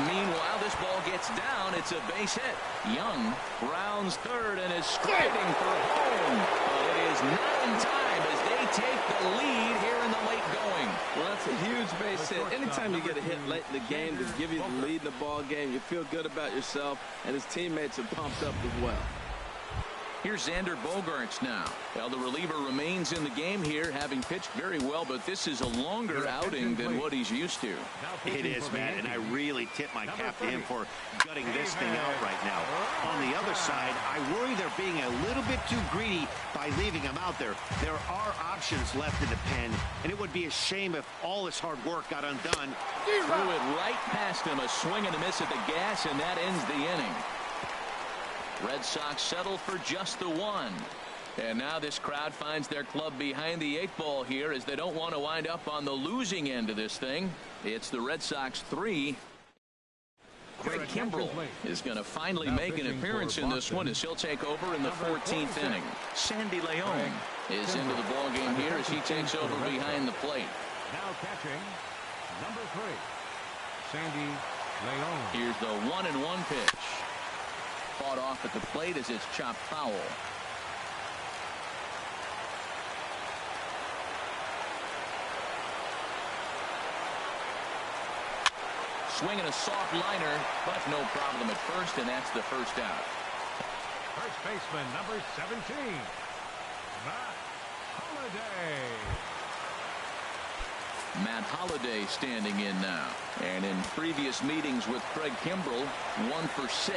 Meanwhile, this ball gets down. It's a base hit. Young rounds third and is striding for home. But it is not in time as they take the lead here in the late going. Well, that's a huge base hit. Anytime you get a hit late in the game to give you the lead in the ball game, you feel good about yourself, and his teammates are pumped up as well. Here's Xander Bogaerts now. Well, the reliever remains in the game here, having pitched very well, but this is a longer outing than what he's used to. It is, Matt, and I really tip my cap to him for gutting this thing out right now. On the other side, I worry they're being a little bit too greedy by leaving him out there. There are options left in the pen, and it would be a shame if all this hard work got undone. Threw it right past him, a swing and a miss at the gas, and that ends the inning. Red Sox settle for just the 1. And now this crowd finds their club behind the 8 ball here as they don't want to wind up on the losing end of this thing. It's the Red Sox 3. Craig Kimbrell is going to finally make an appearance in this one as he'll take over in the 14th inning. Sandy Leon is into the ball game here as he takes over behind the plate. Now catching, number 3, Sandy Leon. Here's the 1-1 pitch. Fought off at the plate as it's chopped foul. Swinging a soft liner, but no problem at first, and that's the first out. First baseman, number 17, Matt Holliday. Matt Holliday standing in now. And in previous meetings with Craig Kimbrell, 1 for 6.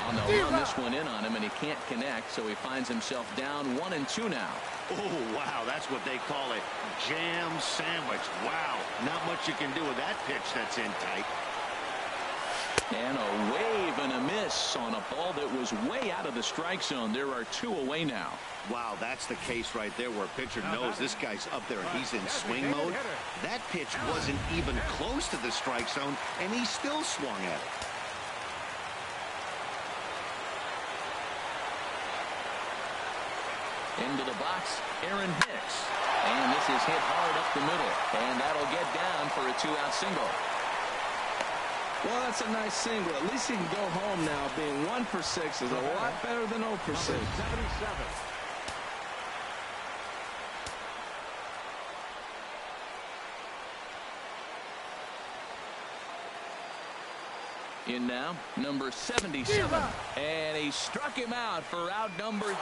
On the run, this one in on him, and he can't connect, so he finds himself down 1-2 now. Oh, wow, that's what they call it. Jam sandwich. Wow, not much you can do with that pitch that's in tight. And a wave and a miss on a ball that was way out of the strike zone. There are 2 away now. Wow, that's the case right there where a pitcher knows this guy's up there and he's in swing mode. That pitch wasn't even close to the strike zone, and he still swung at it. Into the box, Aaron Hicks. And this is hit hard up the middle. And that'll get down for a 2-out single. Well, that's a nice single. At least he can go home now. Being 1 for 6 is a lot better than 0 for 6. 77. In now, number 77. And he struck him out for out number 3.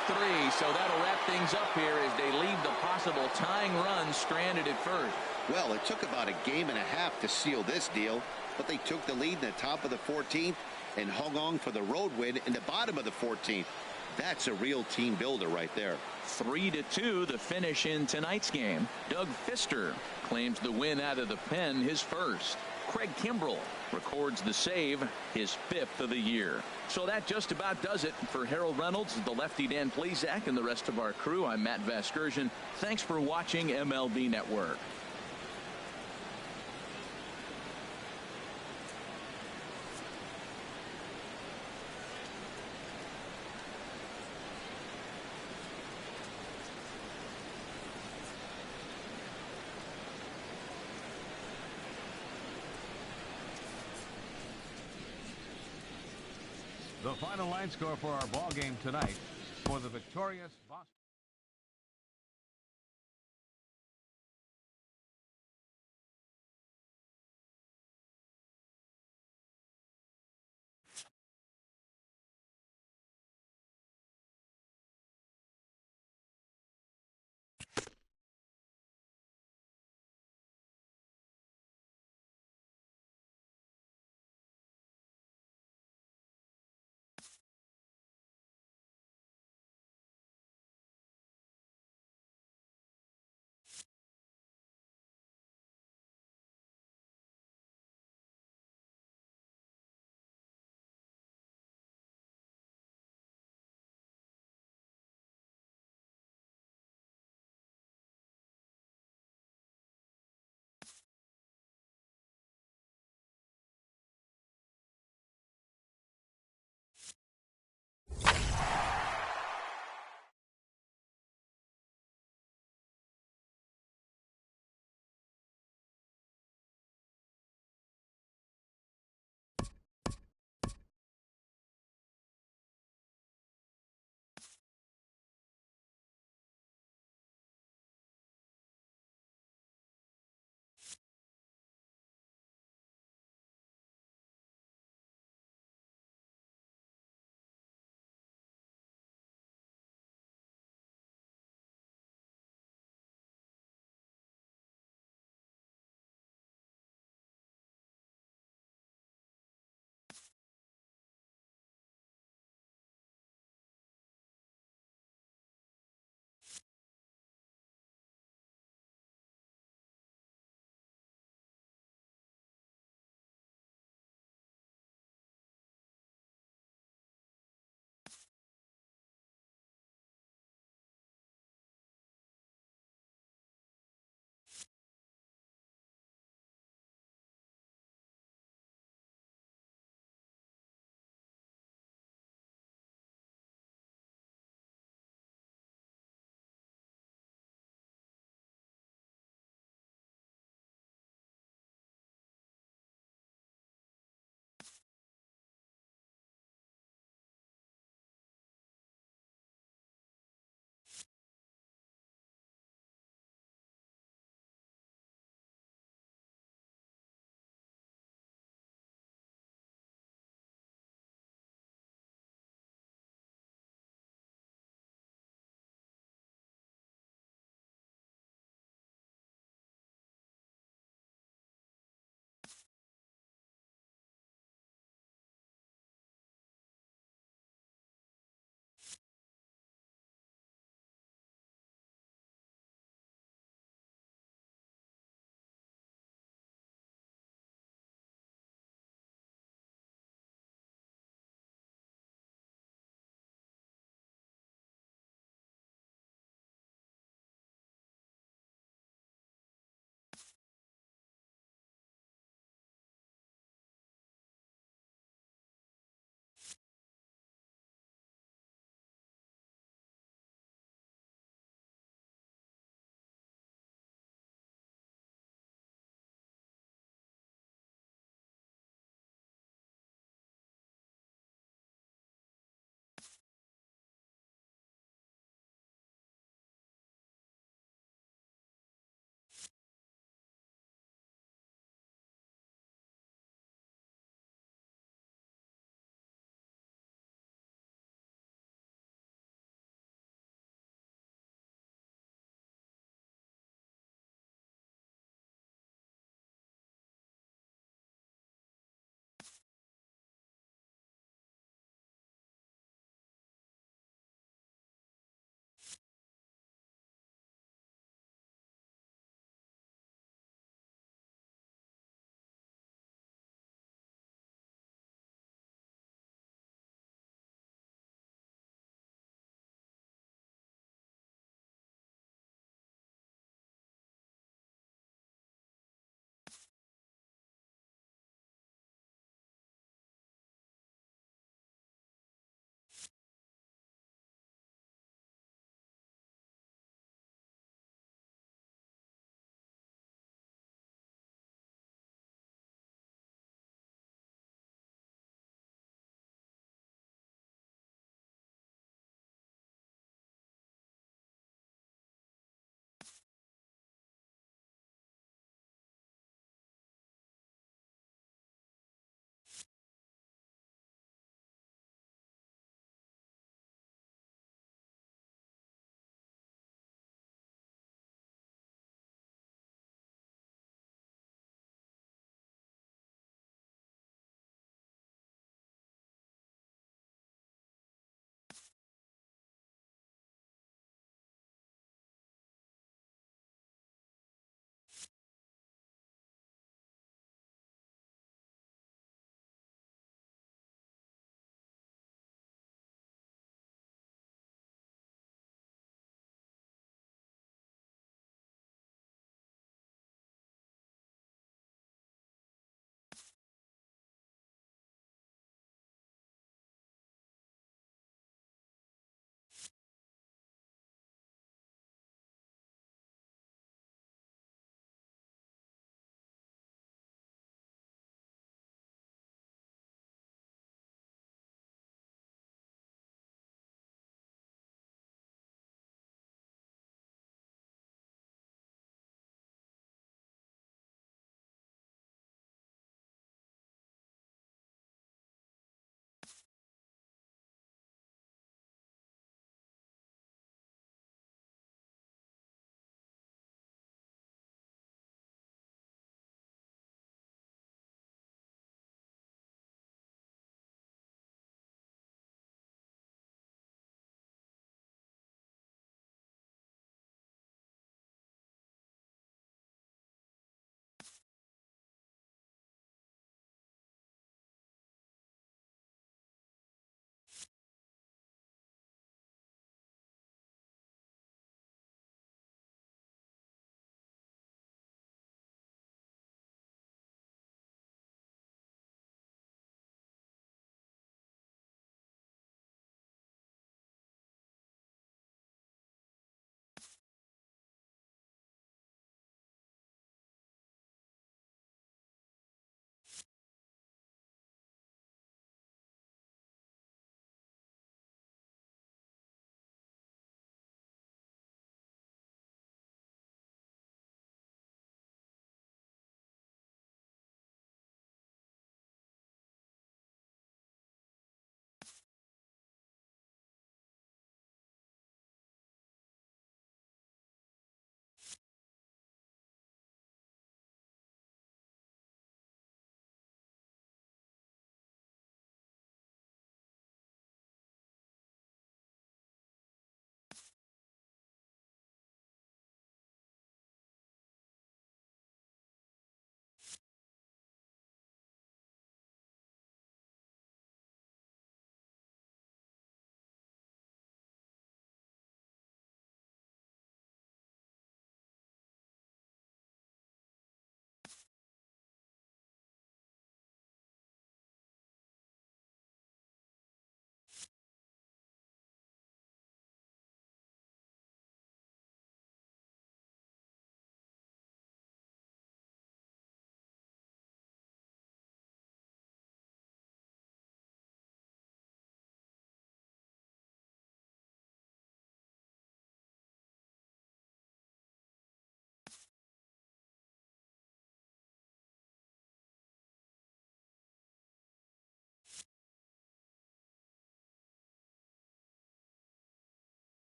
So that'll wrap things up here as they leave the possible tying run stranded at first. Well, it took about a game and a half to seal this deal, but they took the lead in the top of the 14th and hung on for the road win in the bottom of the 14th. That's a real team builder right there. 3-2 the finish in tonight's game. Doug Fister claims the win out of the pen, his first. Craig Kimbrell records the save, his 5th of the year. So that just about does it for Harold Reynolds, the lefty Dan Plesac, and the rest of our crew. I'm Matt Vasgersian. Thanks for watching MLB Network. The final line score for our ball game tonight for the victorious